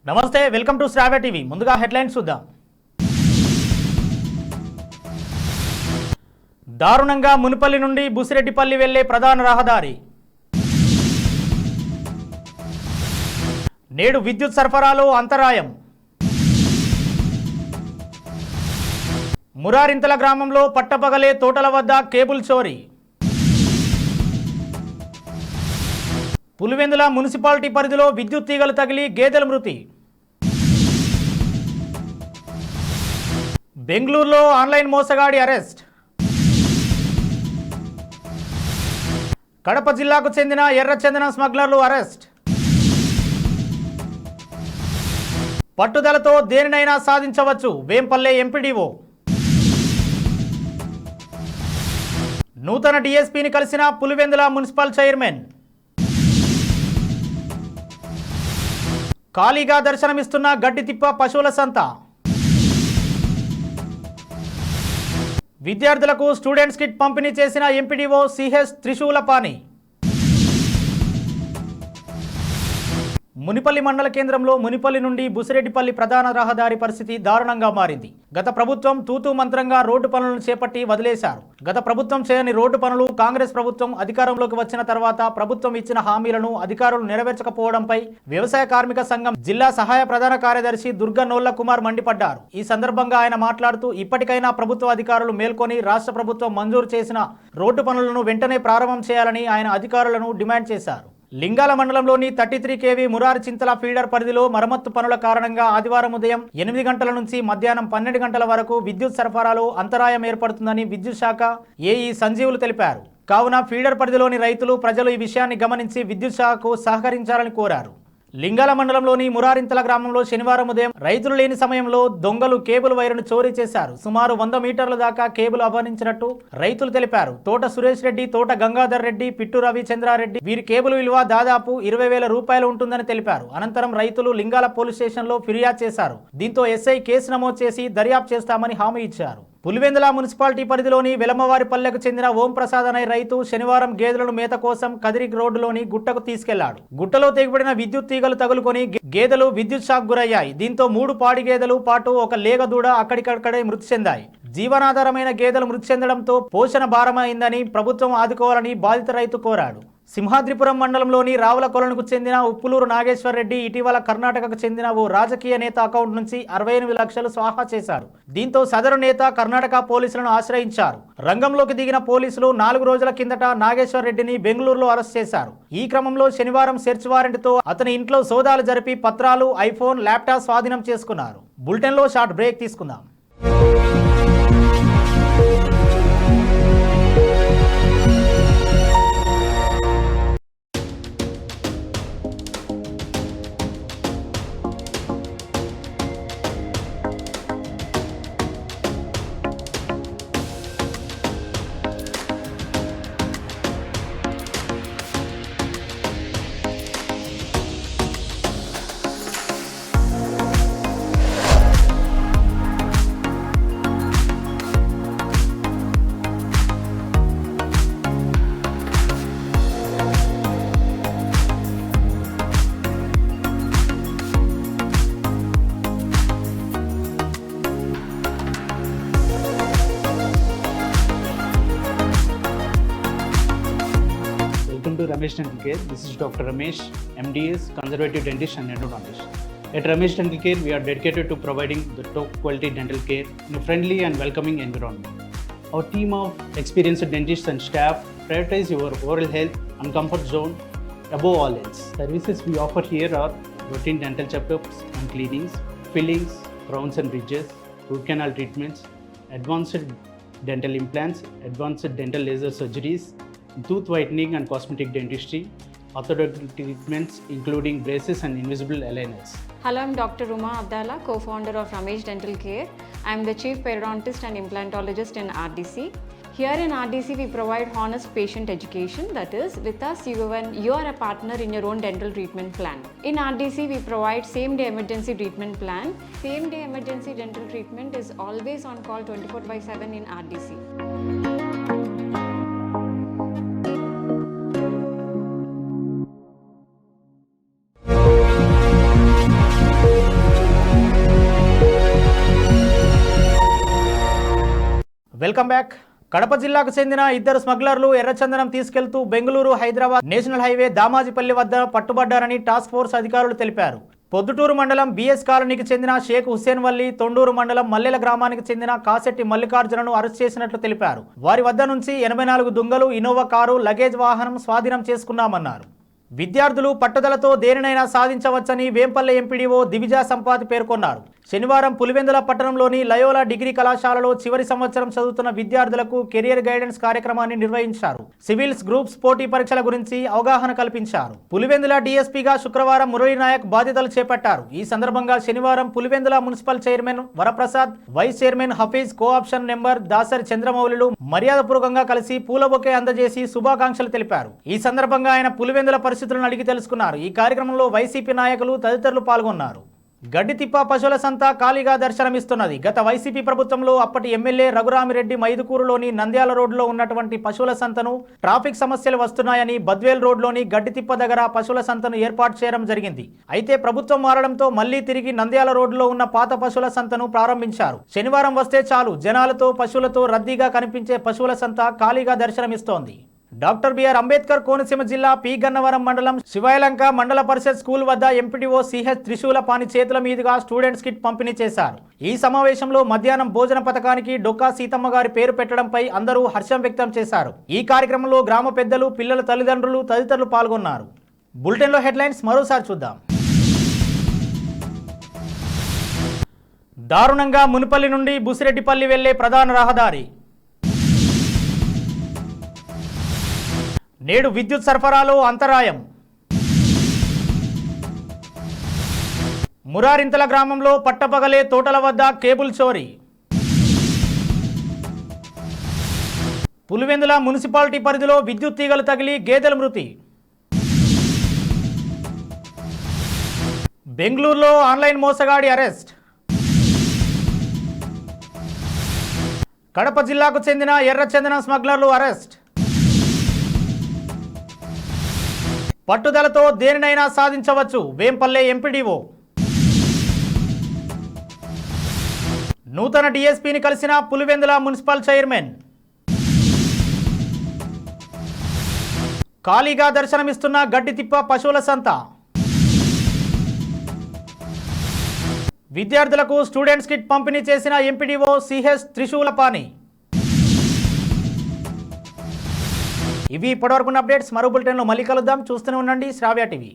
నమస్తే, welcome to Sravya TV. ముందుగా headlines చూద్దాం. దారుణంగా మునిపల్లి నుండి బుసిరెడ్డిపల్లి వెళ్లే ప్రధాన రహదారి. నేడు విద్యుత్ సరఫరాలో అంతరాయం. మురారింతల గ్రామంలో పట్టపగలే తోటల వద్ద కేబుల్ చోరీ. పులివెందుల మున్సిపాలిటీ పరిధిలో విద్యుత్ తీగలు తగిలి గేదెల మృతి. బెంగళూరులో ఆన్లైన్ మోసగాడి అరెస్ట్. కడప జిల్లాకు చెందిన ఎర్రచందనం స్మగ్లర్లు అరెస్ట్. పట్టుదలతో దేనినైనా సాధించవచ్చు, వేంపల్లె ఎంపీడీఓ. నూతన డీఎస్పీని కలిసిన పులివెందుల మున్సిపల్ చైర్మన్. ఖాళీగా దర్శనమిస్తున్న గడ్డితిప్ప పశువుల సంత. విద్యార్థులకు స్టూడెంట్స్ కిట్ పంపిణీ చేసిన ఎంపీడీఓ సిహెచ్ త్రిశూలపాణి. మునిపల్లి మండల కేంద్రంలో మునిపల్లి నుండి బుసిరెడ్డిపల్లి ప్రధాన రహదారి పరిస్థితి దారుణంగా మారింది. గత ప్రభుత్వం తూతూ మంత్రంగా రోడ్డు పనులను చేపట్టి వదిలేశారు. గత ప్రభుత్వం చేయని రోడ్డు పనులు కాంగ్రెస్ ప్రభుత్వం అధికారంలోకి వచ్చిన తర్వాత ప్రభుత్వం ఇచ్చిన హామీలను అధికారులు నెరవేర్చకపోవడంపై వ్యవసాయ కార్మిక సంఘం జిల్లా సహాయ ప్రధాన కార్యదర్శి దుర్గా నోళ్ల కుమార్ మండిపడ్డారు. ఈ సందర్భంగా ఆయన మాట్లాడుతూ, ఇప్పటికైనా ప్రభుత్వ అధికారులు మేల్కొని రాష్ట్ర ప్రభుత్వం మంజూరు చేసిన రోడ్డు పనులను వెంటనే ప్రారంభం చేయాలని ఆయన అధికారులను డిమాండ్ చేశారు. లింగాల మండలంలోని 33 kV మురారి చింతల ఫీడర్ పరిధిలో మరమ్మత్తు పనుల కారణంగా ఆదివారం ఉదయం 8 గంటల నుంచి మధ్యాహ్నం 12 గంటల వరకు విద్యుత్ సరఫరాలో అంతరాయం ఏర్పడుతుందని విద్యుత్ శాఖ ఏఈ సంజీవులు తెలిపారు. కావున ఫీడర్ పరిధిలోని రైతులు, ప్రజలు ఈ విషయాన్ని గమనించి విద్యుత్ శాఖకు సహకరించాలని కోరారు. లింగాల మండలంలోని మురారింతల గ్రామంలో శనివారం ఉదయం రైతులు లేని సమయంలో దొంగలు కేబుల్ వైరును చోరీ చేశారు. సుమారు 100 మీటర్ల దాకా కేబుల్ అపహరించినట్టు రైతులు తెలిపారు. తోట సురేష్ రెడ్డి, తోట గంగాధర్ రెడ్డి, పిట్టు రవిచంద్రారెడ్డి వీరి కేబుల్ విలువ దాదాపు 20,000 రూపాయలు ఉంటుందని తెలిపారు. అనంతరం రైతులు లింగాల పోలీస్ స్టేషన్లో ఫిర్యాదు చేశారు. దీంతో ఎస్ఐ కేసు నమోదు చేసి దర్యాప్తు చేస్తామని హామీ ఇచ్చారు. పులివెందుల మున్సిపాలిటీ పరిధిలోని వెలమవారిపల్లెకు చెందిన ఓం ప్రసాద్ అనే రైతు శనివారం గేదెలను మేత కోసం కదిరి రోడ్డులోని గుట్టకు తీసుకెళ్లాడు. గుట్టలో తెగిపడిన విద్యుత్ తీగలు తగులుకొని గేదెలు విద్యుత్ షాక్ గురయ్యాయి. దీంతో 3 పాడి గేదెలు పాటు ఒక లేగ దూడ అక్కడికక్కడే మృతి చెందాయి. జీవనాధారమైన గేదెలు మృతి చెందడంతో పోషణ భారమైందని ప్రభుత్వం ఆదుకోవాలని బాధిత రైతు కోరాడు. సింహాద్రిపురం మండలంలోని రావుల కొలనుకు చెందిన ఉప్పులూరు నాగేశ్వర్ రెడ్డి ఇటీవల కర్ణాటకకు చెందిన ఓ రాజకీయ నేత అకౌంట్ నుంచి 68 లక్షలు స్వాహా చేశారు. దీంతో సదరు నేత కర్ణాటక పోలీసులను ఆశ్రయించారు. రంగంలోకి దిగిన పోలీసులు 4 రోజుల కిందట నాగేశ్వర్ రెడ్డిని బెంగళూరులో అరెస్ట్ చేశారు. ఈ క్రమంలో శనివారం సెర్చ్ వారెంట్తో అతని ఇంట్లో సోదాలు జరిపి పత్రాలు, ఐఫోన్, ల్యాప్టాప్ స్వాధీనం చేసుకున్నారు. బులెటిన్లో షార్ట్ బ్రేక్ తీసుకుందాం. To Ramesh Dental Care. This is Dr. Ramesh, MDS, Conservative Dentist and Endodontist. At Ramesh Dental Care, we are dedicated to providing the top quality dental care in a friendly and welcoming environment. Our team of experienced dentists and staff prioritize your oral health and comfort zone above all else. Services we offer here are routine dental checkups and cleanings, fillings, crowns and bridges, root canal treatments, advanced dental implants, advanced dental laser surgeries, tooth whitening and cosmetic dentistry, orthodontic treatments including braces and invisible aligners. Hello, I'm Dr. Ruma Abdallah, co-founder of Ramesh Dental Care. I'm the chief periodontist and implantologist in RDC. Here in RDC, we provide honest patient education. That is, with us, you are a partner in your own dental treatment plan. In RDC, we provide same-day emergency treatment plan. Same-day emergency dental treatment is always on call 24/7 in RDC. Welcome back. Kadapa జిల్లాకు చెందిన ఇద్దరు స్మగ్లర్లు ఎర్రచందనం తీసుకెళ్తూ Bengaluru Hyderabad national highway Damajipalli వద్ద పట్టుబడ్డారని task force అధికారులు తెలిపారు. పొద్దుటూరు మండలం బిఎస్ కాలనీకి చెందిన షేక్ హుస్సేన్ వల్లి, తొండూరు మండలం మల్లెల గ్రామానికి చెందిన కాశెట్టి మల్లికార్జునను అరెస్ట్ చేసినట్లు తెలిపారు. వారి వద్ద నుంచి 84 దుంగలు, ఇన్నోవా కారు, లగేజ్ వాహనం స్వాధీనం చేసుకున్నామన్నారు. విద్యార్థులు పట్టుదలతో దేనినైనా సాధించవచ్చని వేంపల్లె ఎంపీడీఓ దివిజా సంపాతి పేర్కొన్నారు. శనివారం పులివెందుల పట్టణంలోని లయోలా డిగ్రీ కళాశాలలో చివరి సంవత్సరం చదువుతున్న విద్యార్థులకు కెరియర్ గైడెన్స్ కార్యక్రమాన్ని నిర్వహించారు. సివిల్స్, గ్రూప్స్ పోటీ పరీక్షల గురించి అవగాహన కల్పించారు. పులివెందుల డీఎస్పీగా శుక్రవారం మురళీనాయక్ బాధ్యతలు చేపట్టారు. ఈ సందర్భంగా శనివారం Pulivendula municipal chairman Varaprasad, vice chairman Hafeez, cooption member Dasari చంద్రమౌళులు మర్యాదపూర్వకంగా కలిసి పూల బొకే అందజేసి శుభాకాంక్షలు తెలిపారు. ఈ సందర్భంగా ఆయన పులివెందుల పరిస్థితులను అడిగి తెలుసుకున్నారు. ఈ కార్యక్రమంలో వైసీపీ నాయకులు తదితరులు పాల్గొన్నారు. గడ్డితిప్ప పశువుల సంత ఖాళీగా దర్శనమిస్తున్నది. గత వైసీపీ ప్రభుత్వంలో అప్పటి ఎమ్మెల్యే రఘురామిరెడ్డి మైదుకూరులోని నంద్యాల రోడ్లో ఉన్నటువంటి పశువుల సంతను ట్రాఫిక్ సమస్యలు వస్తున్నాయని బద్వేల్ రోడ్లోని గడ్డితిప్ప దగ్గర పశువుల సంతను ఏర్పాటు చేయడం జరిగింది. అయితే ప్రభుత్వం మారడంతో మళ్లీ తిరిగి నంద్యాల రోడ్లో ఉన్న పాత పశువుల సంతను ప్రారంభించారు. శనివారం వస్తే చాలు జనాలతో, పశువులతో రద్దీగా కనిపించే పశువుల సంత ఖాళీగా దర్శనమిస్తోంది. డాక్టర్ బిఆర్ అంబేద్కర్ కోనసీమ జిల్లా పి గన్నవరం మండలం శివాయలంక మండల పరిషత్ స్కూల్ వద్ద ఎంపీడీఓ సిహెచ్ త్రిశూలపాణి చేతుల మీదుగా స్టూడెంట్స్ కిట్ పంపిణీ చేశారు. ఈ సమావేశంలో మధ్యాహ్నం భోజన పథకానికి డొక్కా సీతమ్మ గారి పేరు పెట్టడంపై అందరూ హర్షం వ్యక్తం చేశారు. ఈ కార్యక్రమంలో గ్రామ పెద్దలు, పిల్లల తల్లిదండ్రులు తదితరులు పాల్గొన్నారు. బులెటిన్లో హెడ్లైన్స్ మరోసారి చూద్దాం. దారుణంగా మునిపల్లి నుండి బుసిరెడ్డిపల్లి వెళ్లే ప్రధాన రహదారి. నేడు విద్యుత్ సరఫరాలో అంతరాయం. మురారింతల గ్రామంలో పట్టపగలే తోటల వద్ద కేబుల్ చోరీ. పులివెందుల మున్సిపాలిటీ పరిధిలో విద్యుత్ తీగలు తగిలి గేదెల మృతి. బెంగళూరులో ఆన్లైన్ మోసగాడి అరెస్ట్. కడప జిల్లాకు చెందిన ఎర్రచందనం స్మగ్లర్లు అరెస్ట్. పట్టుదలతో దేనినైనా సాధించవచ్చు, వేంపల్లె ఎంపీడీఓ. నూతన డీఎస్పీని కలిసిన పులివెందుల మున్సిపల్ చైర్మన్. ఖాళీగా దర్శనమిస్తున్న గడ్డితిప్ప పశువుల సంత. విద్యార్థులకు స్టూడెంట్స్ కిట్ పంపిణీ చేసిన ఎంపీడీఓ సిహెచ్ త్రిశూలపాణి. ఇవి ఇప్పటివరకున్న అప్డేట్స్. మరో బులెటిన్లో మళ్ళీ కలుద్దాం. చూస్తూనే ఉండండి శ్రావ్య టీవీ.